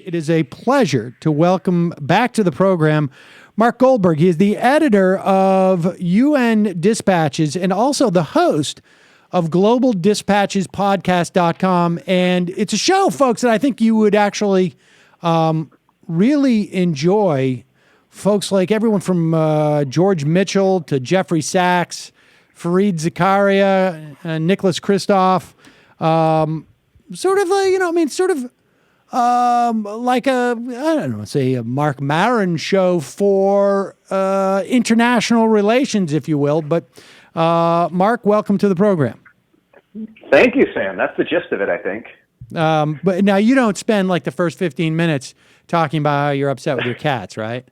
It is a pleasure to welcome back to the program Mark Goldberg. He is the editor of UN Dispatches and also the host of globaldispatchespodcast.com. And it's a show, folks, that I think you would actually really enjoy. Folks like everyone from George Mitchell to Jeffrey Sachs, Fareed Zakaria, Nicholas Kristof, like a Mark Maron show for international relations, if you will. But Mark, welcome to the program. Thank you, Sam. That's the gist of it, I think. But now you don't spend like the first 15 minutes talking about how you're upset with your cats, right?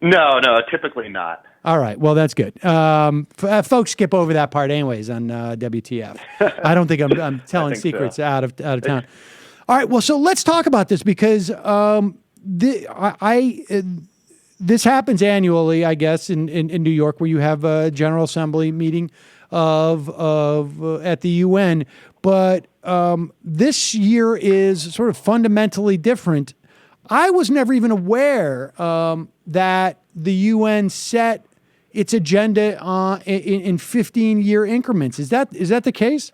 No, typically not. All right. Well, that's good. Folks skip over that part anyways on WTF. I don't think I'm telling secrets so. out of town. All right. Well, so let's talk about this because this happens annually, I guess, in New York, where you have a General Assembly meeting of at the UN. But this year is sort of fundamentally different. I was never even aware that the UN set its agenda in 15-year increments. Is that the case?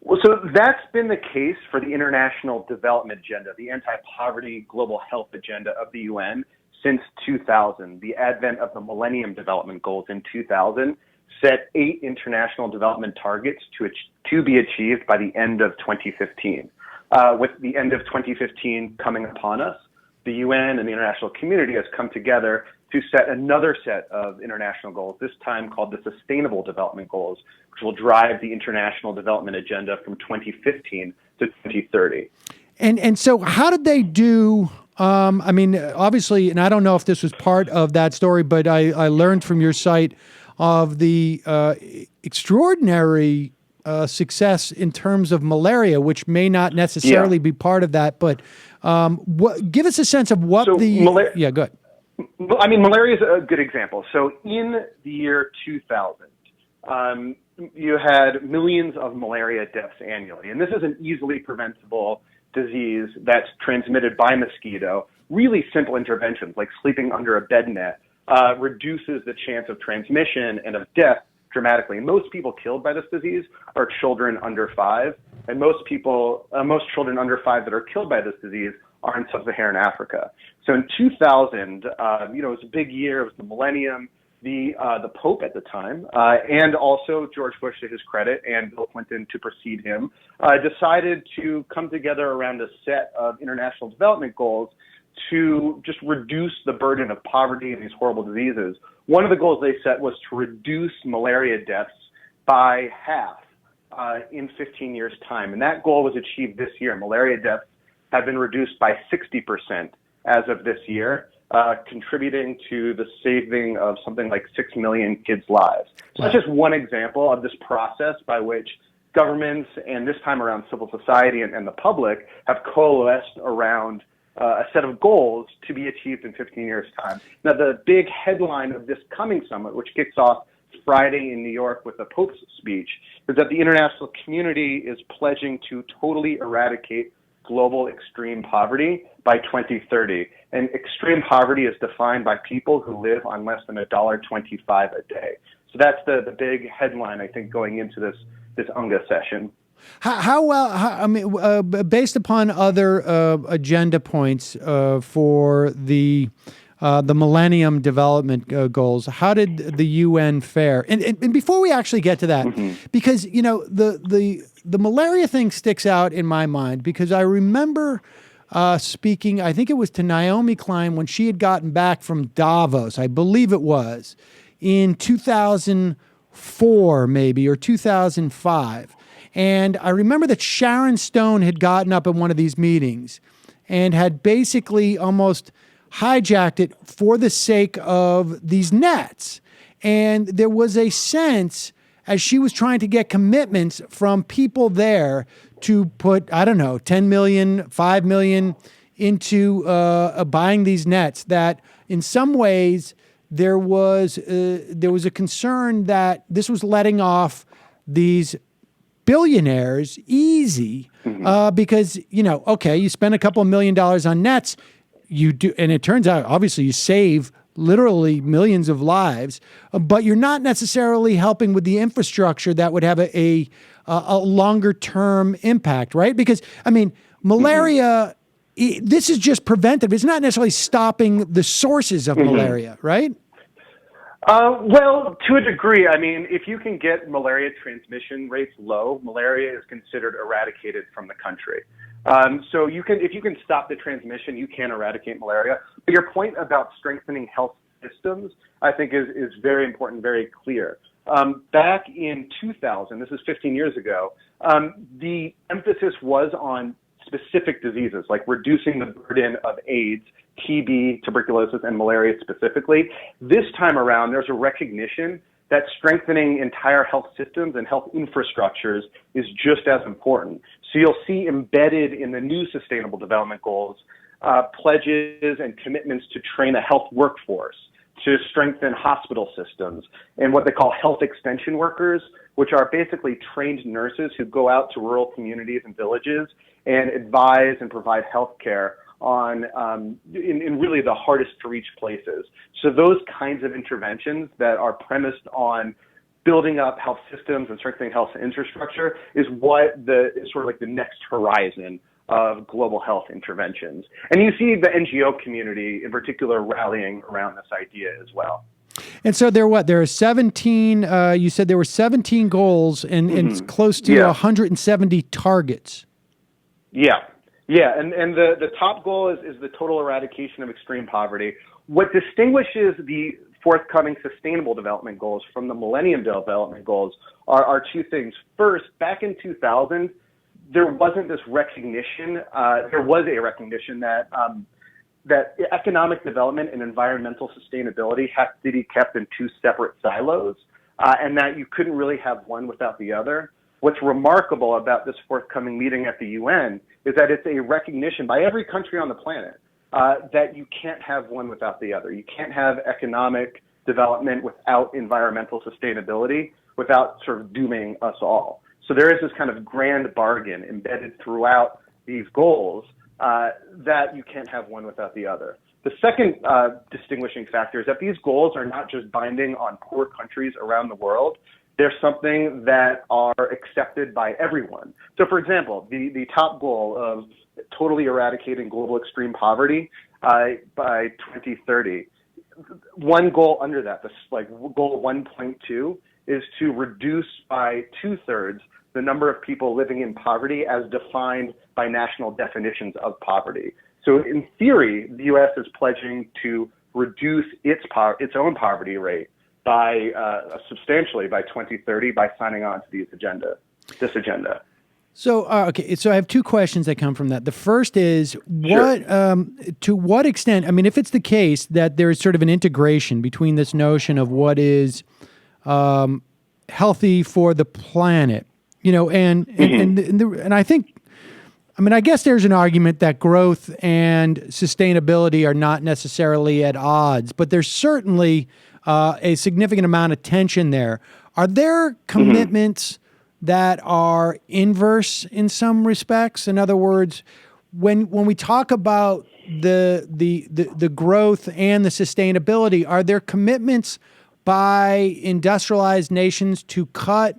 Well, so that's been the case for the International Development Agenda, the anti-poverty global health agenda of the UN since 2000. The advent of the Millennium Development Goals in 2000 set 8 international development targets to be achieved by the end of 2015. With the end of 2015 coming upon us, the UN and the international community has come together to set another set of international goals, this time called the Sustainable Development Goals, which will drive the international development agenda from 2015 to 2030. And so how did they do, obviously, and I don't know if this was part of that story, but I learned from your site of the extraordinary success in terms of malaria, which may not necessarily be part of that, but give us a sense of what go ahead. I mean, malaria is a good example. So in the year 2000, you had millions of malaria deaths annually. And this is an easily preventable disease that's transmitted by mosquito. Really simple interventions like sleeping under a bed net reduces the chance of transmission and of death dramatically. And most people killed by this disease are children under 5. And most children under 5 that are killed by this disease are in sub-Saharan Africa. So in 2000, it was a big year. It was the millennium. The Pope at the time, and also George Bush to his credit, and Bill Clinton to precede him, decided to come together around a set of international development goals to just reduce the burden of poverty and these horrible diseases. One of the goals they set was to reduce malaria deaths by half in 15 years' time. And that goal was achieved this year. Malaria deaths have been reduced by 60% as of this year, contributing to the saving of something like 6 million kids' lives. So that's just one example of this process by which governments, and this time around civil society and the public, have coalesced around a set of goals to be achieved in 15 years' time. Now, the big headline of this coming summit, which kicks off Friday in New York with the Pope's speech, is that the international community is pledging to totally eradicate global extreme poverty by 2030. And extreme poverty is defined by people who live on less than $1.25 a day. So that's the big headline, I think, going into this UNGA session. Based upon other agenda points for the Millennium Development Goals, how did the UN fare? And before we actually get to that, because the malaria thing sticks out in my mind because I remember speaking, I think it was to Naomi Klein when she had gotten back from Davos, I believe it was, in 2004 maybe, or 2005. And I remember that Sharon Stone had gotten up at one of these meetings and had basically almost hijacked it for the sake of these nets. And there was a sense, as she was trying to get commitments from people there to put, 10 million, 5 million into buying these nets, that in some ways there was a concern that this was letting off these billionaires easy because, okay, you spend a couple of $1 million on nets, you do, and it turns out, obviously, you save literally millions of lives, but you're not necessarily helping with the infrastructure that would have a longer term impact, right? Because, I mean, malaria, this is just preventive. It's not necessarily stopping the sources of malaria, right? Well, to a degree. I mean, if you can get malaria transmission rates low, malaria is considered eradicated from the country. So if you can stop the transmission, you can eradicate malaria. But your point about strengthening health systems, I think, is very important, very clear. Back in 2000, this is 15 years ago, the emphasis was on specific diseases, like reducing the burden of AIDS, TB, tuberculosis, and malaria specifically. This time around, there's a recognition that strengthening entire health systems and health infrastructures is just as important. So you'll see embedded in the new Sustainable Development Goals pledges and commitments to train a health workforce, to strengthen hospital systems, and what they call health extension workers, which are basically trained nurses who go out to rural communities and villages and advise and provide health care on in really the hardest to reach places. So those kinds of interventions that are premised on building up health systems and strengthening health infrastructure is what is sort of like the next horizon of global health interventions. And you see the NGO community in particular rallying around this idea as well. And so there are 17, you said there were 17 goals and it's close to 170 targets. Yeah. Yeah, and the top goal is the total eradication of extreme poverty. What distinguishes the forthcoming Sustainable Development Goals from the Millennium Development Goals are two things. First, back in 2000, there wasn't this recognition. There was a recognition that economic development and environmental sustainability have to be kept in two separate silos, and that you couldn't really have one without the other. What's remarkable about this forthcoming meeting at the UN is that it's a recognition by every country on the planet that you can't have one without the other. You can't have economic development without environmental sustainability, without sort of dooming us all. So there is this kind of grand bargain embedded throughout these goals that you can't have one without the other. The second distinguishing factor is that these goals are not just binding on poor countries around the world. They're something that are accepted by everyone. So, for example, the top goal of totally eradicating global extreme poverty by 2030, one goal under that, goal 1.2, is to reduce by 2/3 the number of people living in poverty as defined by national definitions of poverty. So, in theory, the U.S. is pledging to reduce its own poverty rate by substantially by 2030 by signing on to this agenda. So, okay, so I have two questions that come from that. The first is, to what extent, I mean, if it's the case that there's sort of an integration between this notion of what is healthy for the planet, and I think, I mean, I guess there's an argument that growth and sustainability are not necessarily at odds, but there's certainly a significant amount of tension there. Are there commitments that are inverse in some respects? In other words, when we talk about the growth and the sustainability, are there commitments by industrialized nations to cut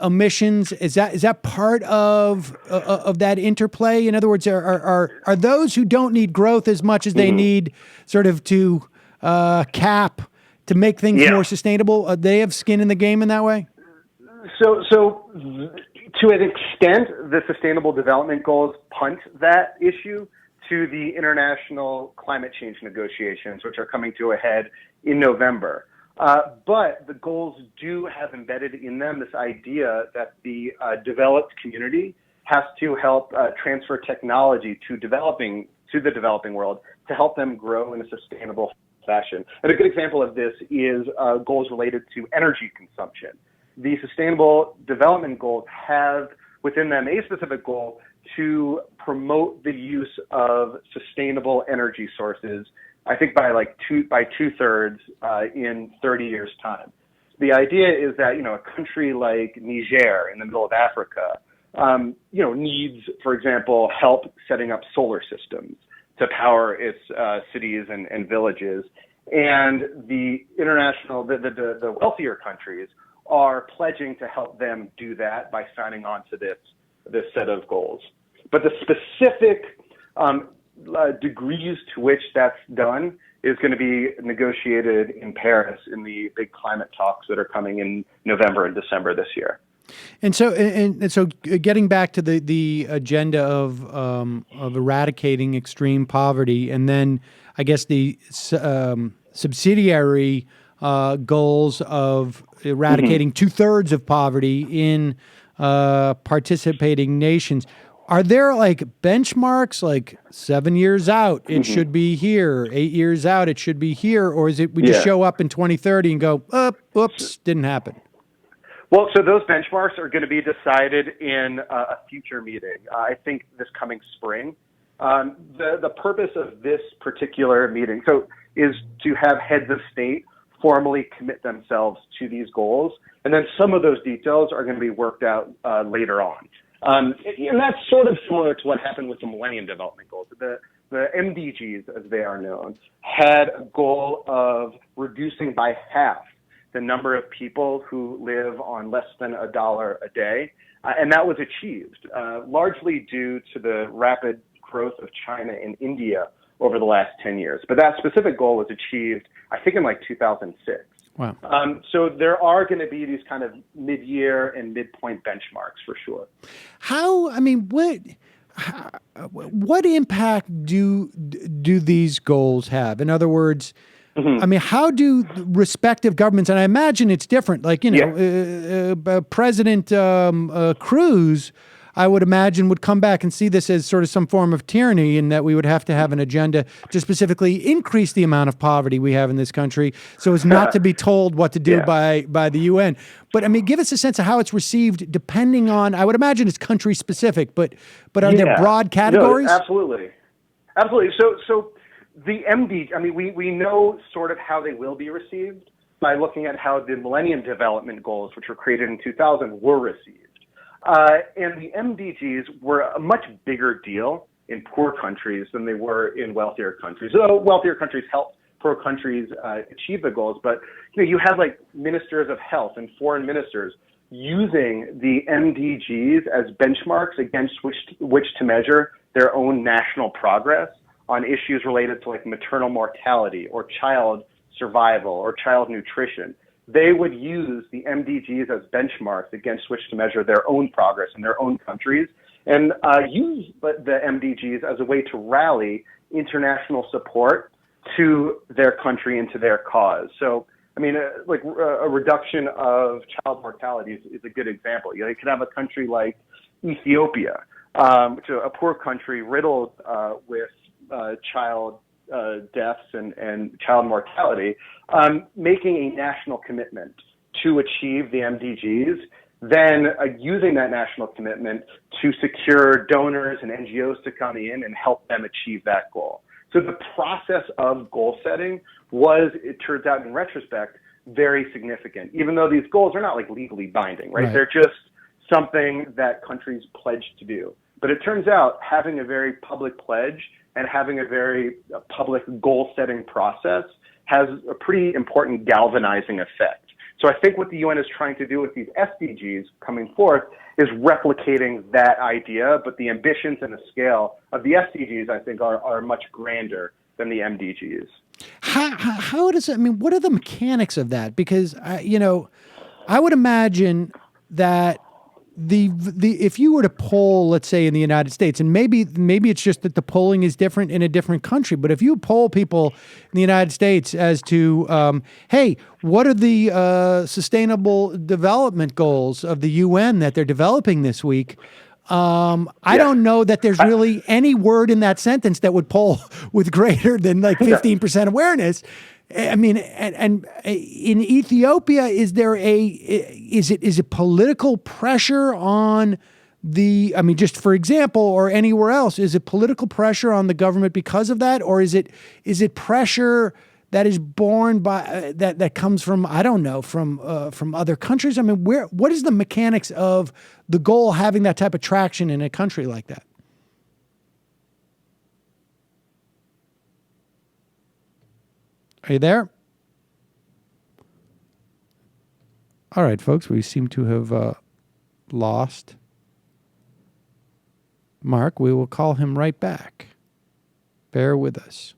emissions? Is that part of that interplay? In other words, are those who don't need growth as much as they need sort of to cap to make things more sustainable? They have skin in the game in that way? So to an extent, the Sustainable Development Goals punt that issue to the international climate change negotiations, which are coming to a head in November. But the goals do have embedded in them this idea that the developed community has to help transfer technology to the developing world to help them grow in a sustainable fashion. And a good example of this is goals related to energy consumption. The Sustainable Development Goals have within them a specific goal to promote the use of sustainable energy sources, I think by 2/3 in 30 years' time. the idea is that, a country like Niger in the middle of Africa, needs, for example, help setting up solar systems to power its cities and villages. And the wealthier countries are pledging to help them do that by signing on to this set of goals. But the specific degrees to which that's done is going to be negotiated in Paris in the big climate talks that are coming in November and December this year. And so, getting back to the agenda of eradicating extreme poverty, and then I guess the subsidiary goals of eradicating 2/3 of poverty in participating nations. Are there like benchmarks, like 7 years out, it should be here, 8 years out, it should be here, or is it we just show up in 2030 and go, oops, didn't happen? Well, so those benchmarks are going to be decided in a future meeting, I think this coming spring. The purpose of this particular meeting is to have heads of state formally commit themselves to these goals, and then some of those details are going to be worked out later on. And that's sort of similar to what happened with the Millennium Development Goals. The MDGs, as they are known, had a goal of reducing by half the number of people who live on less than $1 a day. And that was achieved largely due to the rapid growth of China and India over the last 10 years. But that specific goal was achieved, I think, in 2006. Wow. So there are going to be these kind of mid-year and midpoint benchmarks for sure. What impact do these goals have? In other words, how do respective governments, and I imagine it's different, President Cruz, I would imagine, would come back and see this as sort of some form of tyranny, and that we would have to have an agenda to specifically increase the amount of poverty we have in this country so as not to be told what to do by the UN. But give us a sense of how it's received depending on, I would imagine it's country specific, but are there broad categories? No, absolutely. So the MD, we know sort of how they will be received by looking at how the Millennium Development Goals, which were created in 2000, were received. And the MDGs were a much bigger deal in poor countries than they were in wealthier countries. So wealthier countries helped poor countries achieve the goals, but you had ministers of health and foreign ministers using the MDGs as benchmarks against which to measure their own national progress on issues related to maternal mortality or child survival or child nutrition. They would use the MDGs as benchmarks against which to measure their own progress in their own countries, and use the MDGs as a way to rally international support to their country and to their cause. So, a reduction of child mortality is a good example. You could have a country like Ethiopia, which is a poor country riddled with child deaths and child mortality, making a national commitment to achieve the MDGs, then using that national commitment to secure donors and NGOs to come in and help them achieve that goal. So the process of goal setting was, it turns out in retrospect, very significant, even though these goals are not legally binding, right? They're just something that countries pledge to do. But it turns out having a very public pledge and having a very public goal-setting process has a pretty important galvanizing effect. So I think what the UN is trying to do with these SDGs coming forth is replicating that idea, but the ambitions and the scale of the SDGs, I think, are much grander than the MDGs. How does it, what are the mechanics of that? Because, I would imagine that if you were to poll, let's say in the United States, and maybe it's just that the polling is different in a different country, but if you poll people in the United States as to, hey, what are the sustainable development goals of the UN that they're developing this week? I don't know that there's really any word in that sentence that would poll with greater than 15% awareness. And in Ethiopia, is it political pressure on just for example, or anywhere else, is it political pressure on the government because of that? Or is it pressure that is born by that comes from, I don't know, from other countries? I mean, what is the mechanics of the goal having that type of traction in a country like that? Are you there? All right, folks, we seem to have lost Mark. We will call him right back. Bear with us.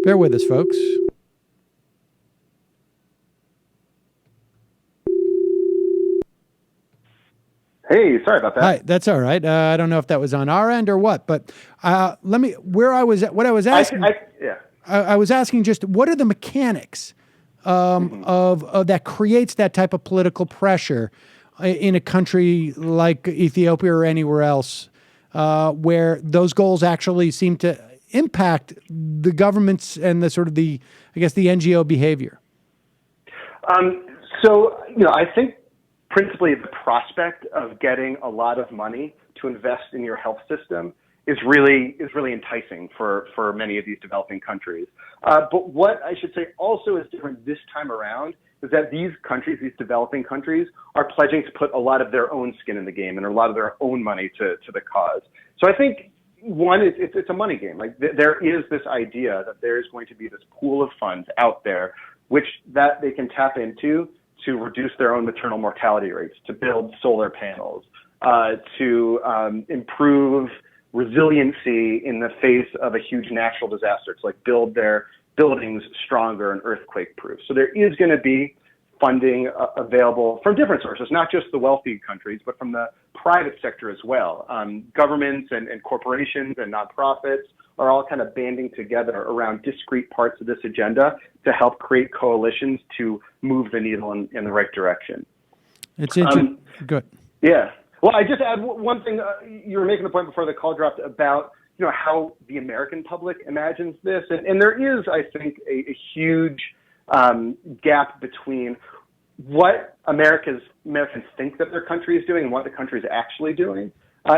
Bear with us, folks. Hey, sorry about that. Hi, that's all right. I don't know if that was on our end or what, but what I was asking, I was asking just what are the mechanics of that creates that type of political pressure in a country like Ethiopia or anywhere else, where those goals actually seem to impact the governments and the NGO behavior? I think principally the prospect of getting a lot of money to invest in your health system is really enticing for many of these developing countries. But what I should say also is different this time around is that these developing countries, are pledging to put a lot of their own skin in the game and a lot of their own money to the cause. So I think one is it's a money game. Like there is this idea that there is going to be this pool of funds out there that they can tap into to reduce their own maternal mortality rates, to build solar panels, to improve resiliency in the face of a huge natural disaster, to build their buildings stronger and earthquake proof. So there is going to be funding available from different sources, not just the wealthy countries, but from the private sector as well. Governments and corporations and nonprofits are all kind of banding together around discrete parts of this agenda to help create coalitions to move the needle in the right direction. It's interesting. Good. Yeah. Well, I just add one thing. You were making the point before the call dropped about how the American public imagines this, and there is, I think, a huge gap between what Americans think that their country is doing and what the country is actually doing.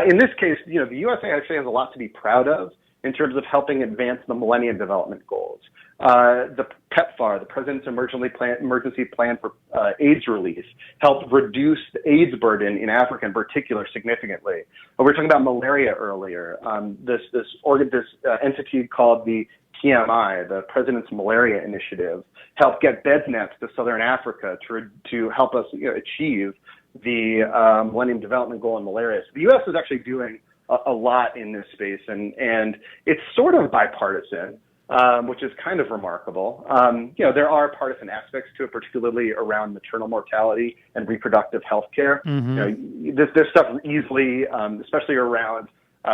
In this case, the USA actually has a lot to be proud of in terms of helping advance the Millennium Development Goals. The PEPFAR, the President's Emergency Plan for AIDS Relief, helped reduce the AIDS burden in Africa in particular significantly. We were talking about malaria earlier. This entity called the PMI, the President's Malaria Initiative, helped get bed nets to Southern Africa to help us achieve the Millennium Development Goal in malaria. So the U.S. is actually doing a lot in this space, and it's sort of bipartisan, which is kind of remarkable. There are partisan aspects to it, particularly around maternal mortality and reproductive health care. Mm-hmm. This stuff easily, especially around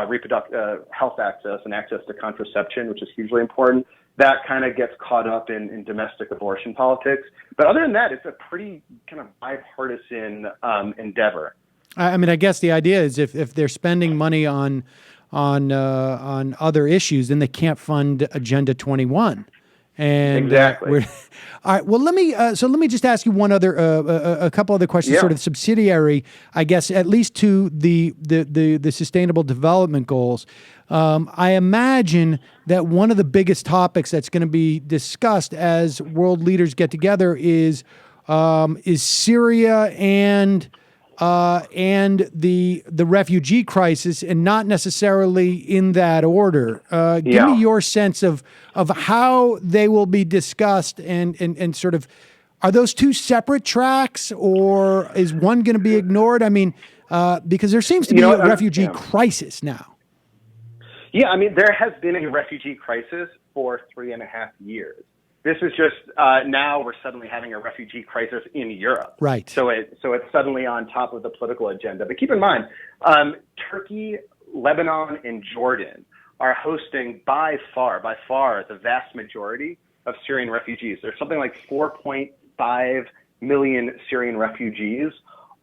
reproductive health access and access to contraception, which is hugely important, that kind of gets caught up in domestic abortion politics. But other than that, it's a pretty kind of bipartisan endeavor. I mean, I guess the idea is if they're spending money on other issues, then they can't fund Agenda 21. And exactly. All right. Well, let me just ask you one other, a couple other questions, sort of subsidiary, I guess, at least to the Sustainable Development Goals. I imagine that one of the biggest topics that's going to be discussed as world leaders get together is Syria and the refugee crisis, and not necessarily in that order. Give me your sense of how they will be discussed, and sort of, are those two separate tracks, or is one going to be ignored? I mean, because there seems to be a refugee crisis now. Yeah, I mean, there has been a refugee crisis for 3.5 years. This is just now we're suddenly having a refugee crisis in Europe. Right. So it's suddenly on top of the political agenda. But keep in mind, Turkey, Lebanon, and Jordan are hosting by far the vast majority of Syrian refugees. There's something like 4.5 million Syrian refugees,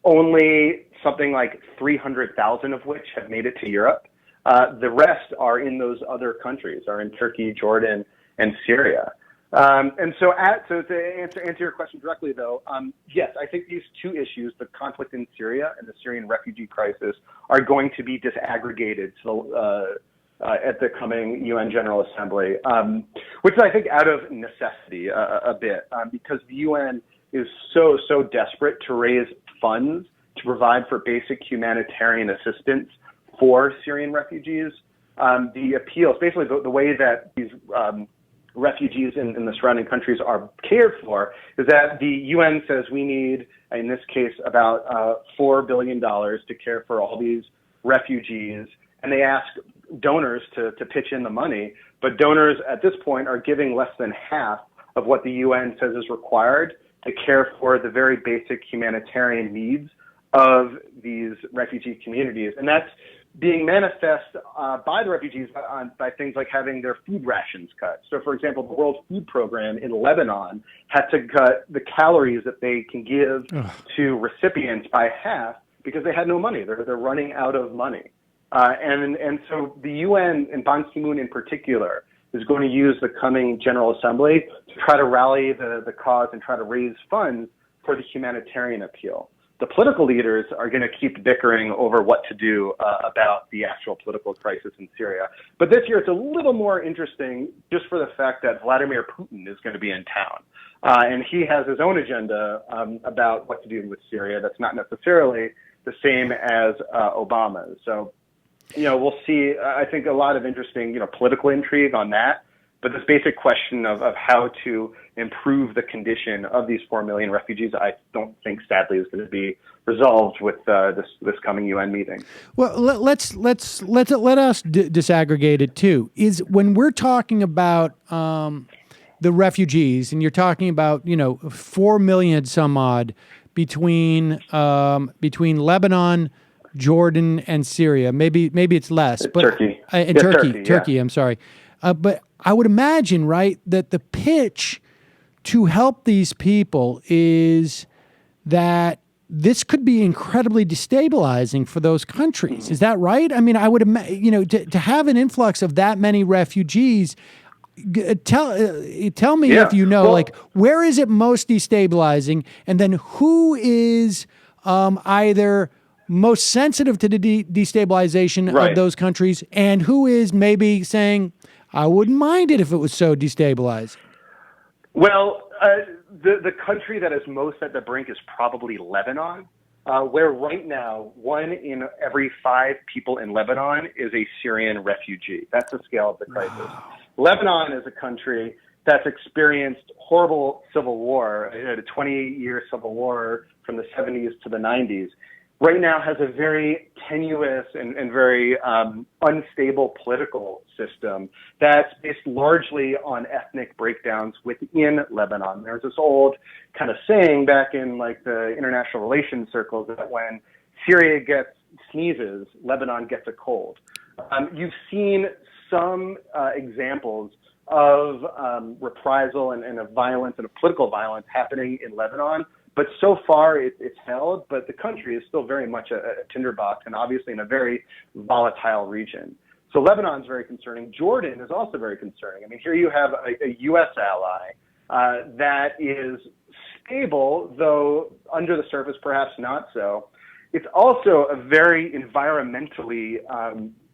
only something like 300,000 of which have made it to Europe. The rest are in those other countries, are in Turkey, Jordan, and Syria. And so, to answer your question directly, though, yes, I think these two issues, the conflict in Syria and the Syrian refugee crisis, are going to be disaggregated at the coming UN General Assembly, which is, I think, out of necessity a bit, because the UN is so desperate to raise funds to provide for basic humanitarian assistance for Syrian refugees. The appeals, basically the way that these refugees in the surrounding countries are cared for, is that the UN says we need, in this case, about $4 billion to care for all these refugees, and they ask donors to pitch in the money, but donors at this point are giving less than half of what the UN says is required to care for the very basic humanitarian needs of these refugee communities. And that's being manifest by the refugees by things like having their food rations cut. So, for example, the World Food Program in Lebanon had to cut the calories that they can give to recipients by half because they had no money. They're running out of money. And so the UN, and Ban Ki-moon in particular, is going to use the coming General Assembly to try to rally the cause and try to raise funds for the humanitarian appeal. The political leaders are going to keep bickering over what to do about the actual political crisis in Syria. But this year it's a little more interesting just for the fact that Vladimir Putin is going to be in town. And he has his own agenda about what to do with Syria that's not necessarily the same as Obama's. So, we'll see, I think, a lot of interesting, political intrigue on that. But this basic question of how to improve the condition of these 4 million refugees, I don't think, sadly, is going to be resolved with this coming UN meeting. Well, let us disaggregate it too. Is when we're talking about the refugees, and you're talking about 4 million some odd between Lebanon, Jordan, and Syria. Maybe it's less, but Turkey. And Turkey. Yeah. I'm sorry, but I would imagine, right, that the pitch to help these people is that this could be incredibly destabilizing for those countries. Is that right? I mean, I would imagine, to have an influx of that many refugees. Tell me if you know, where is it most destabilizing, and then who is either most sensitive to the destabilization of those countries, and who is maybe saying, I wouldn't mind it if it was so destabilizing? Well, the country that is most at the brink is probably Lebanon, where right now 1 in every 5 people in Lebanon is a Syrian refugee. That's the scale of the crisis. Wow. Lebanon is a country that's experienced horrible civil war, a 20-year civil war from the 70s to the 90s. Right now has a very tenuous and very unstable political system that's based largely on ethnic breakdowns within Lebanon. There's this old kind of saying back in the international relations circles that when Syria sneezes, Lebanon gets a cold. You've seen some examples of reprisal and of violence and of political violence happening in Lebanon. But so far, it's held, but the country is still very much a tinderbox and obviously in a very volatile region. So Lebanon's very concerning. Jordan is also very concerning. I mean, here you have a U.S. ally that is stable, though under the surface perhaps not so. It's also a very environmentally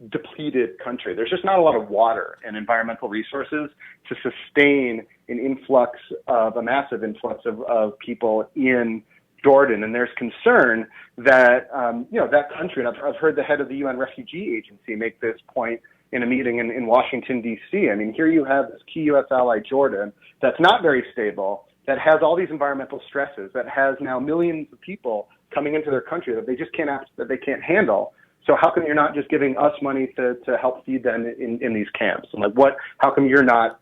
depleted country. There's just not a lot of water and environmental resources to sustain a massive influx of people in Jordan. And there's concern that, that country, and I've heard the head of the UN Refugee Agency make this point in a meeting in Washington, D.C. I mean, here you have this key U.S. ally, Jordan, that's not very stable, that has all these environmental stresses, that has now millions of people coming into their country that they just can't handle. So how come you're not just giving us money to help feed them in these camps? And how come you're not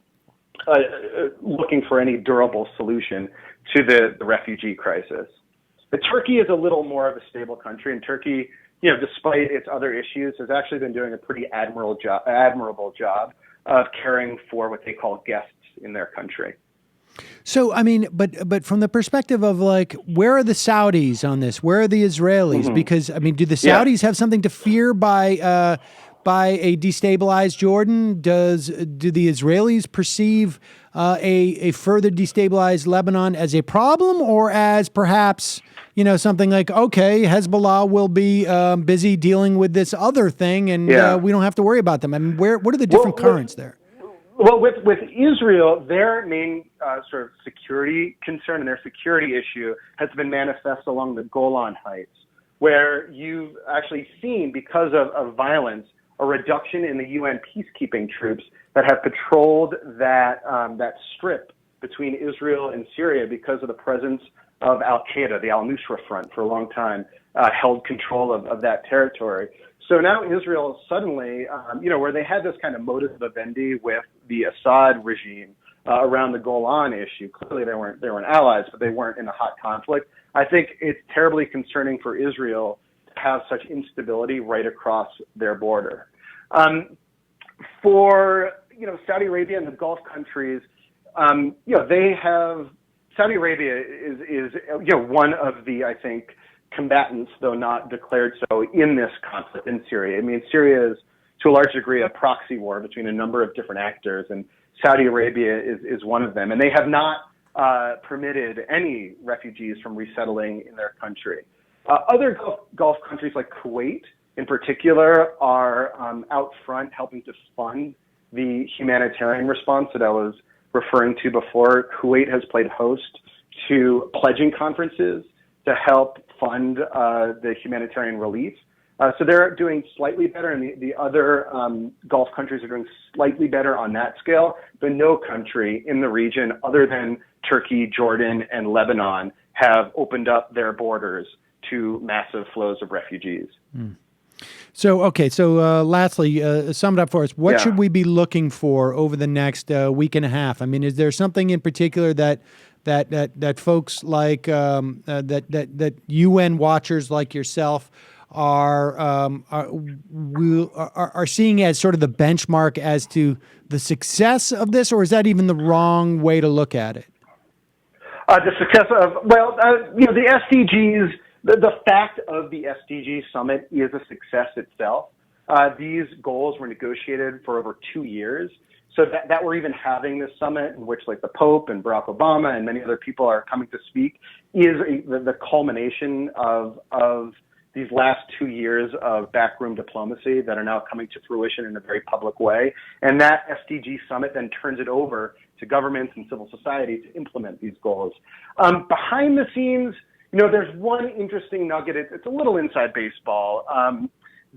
looking for any durable solution to the refugee crisis? But Turkey is a little more of a stable country, and Turkey, despite its other issues, has actually been doing a pretty admirable job of caring for what they call guests in their country. So, I mean, but from the perspective of where are the Saudis on this? Where are the Israelis? Mm-hmm. Because, I mean, do the Saudis have something to fear by by a destabilized Jordan? Do the Israelis perceive a further destabilized Lebanon as a problem, or as perhaps, something like, okay, Hezbollah will be busy dealing with this other thing, and we don't have to worry about them? I mean, what are the different currents there? Well, with Israel, their main sort of security concern and their security issue has been manifest along the Golan Heights, where you've actually seen, because of violence, a reduction in the UN peacekeeping troops that have patrolled that strip between Israel and Syria, because of the presence of Al-Qaeda. The Al-Nusra Front for a long time held control of that territory. So now Israel suddenly, where they had this kind of modus vivendi with the Assad regime around the Golan issue. Clearly they weren't allies, but they weren't in a hot conflict. I think it's terribly concerning for Israel to have such instability right across their border. For Saudi Arabia and the Gulf countries, Saudi Arabia is one of the, I think, combatants, though not declared so, in this conflict in Syria. I mean, Syria is, to a large degree, a proxy war between a number of different actors, and Saudi Arabia is one of them. And they have not permitted any refugees from resettling in their country. Other Gulf countries, like Kuwait in particular, are out front helping to fund the humanitarian response that I was referring to before. Kuwait has played host to pledging conferences to help fund the humanitarian relief. So they're doing slightly better, and the other Gulf countries are doing slightly better on that scale. But no country in the region, other than Turkey, Jordan, and Lebanon, have opened up their borders to massive flows of refugees. So, lastly, sum it up for us. What should we be looking for over the next week and a half? I mean, is there something in particular that folks like that UN watchers like yourself are seeing as sort of the benchmark as to the success of this, or is that even the wrong way to look at it? The success of the SDGs. The fact of the SDG summit is a success itself. These goals were negotiated for over 2 years. So that we're even having this summit, in which like the Pope and Barack Obama and many other people are coming to speak, is the culmination of these last 2 years of backroom diplomacy that are now coming to fruition in a very public way. And that SDG summit then turns it over to governments and civil society to implement these goals. Behind the scenes, there's one interesting nugget. It's a little inside baseball.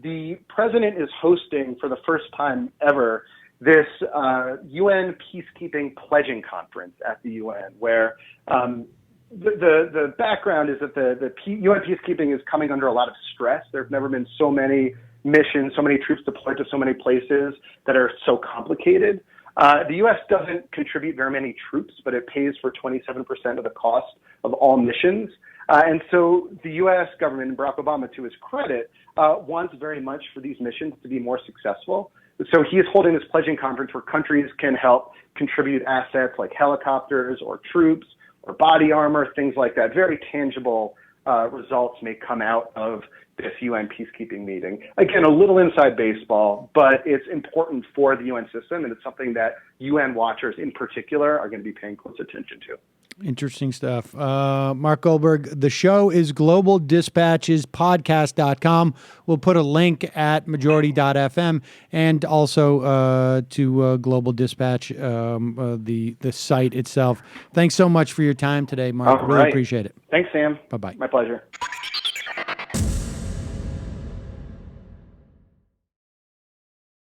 The president is hosting for the first time ever this UN peacekeeping pledging conference at the UN, where the background is that the UN peacekeeping is coming under a lot of stress. There have never been so many missions, so many troops deployed to so many places that are so complicated. The U.S. doesn't contribute very many troops, but it pays for 27% of the cost of all missions. And so the U.S. government, and Barack Obama, to his credit, wants very much for these missions to be more successful. So he is holding this pledging conference where countries can help contribute assets like helicopters or troops or body armor, things like that. Very tangible results may come out of this UN peacekeeping meeting. Again, a little inside baseball, but it's important for the UN system, and it's something that UN watchers in particular are going to be paying close attention to. Interesting stuff. Mark Goldberg, the show is globaldispatchespodcast.com. We'll put a link at majority.fm and also to Global Dispatch, the site itself. Thanks so much for your time today, Mark. Really appreciate it. Thanks, Sam. Bye-bye. My pleasure.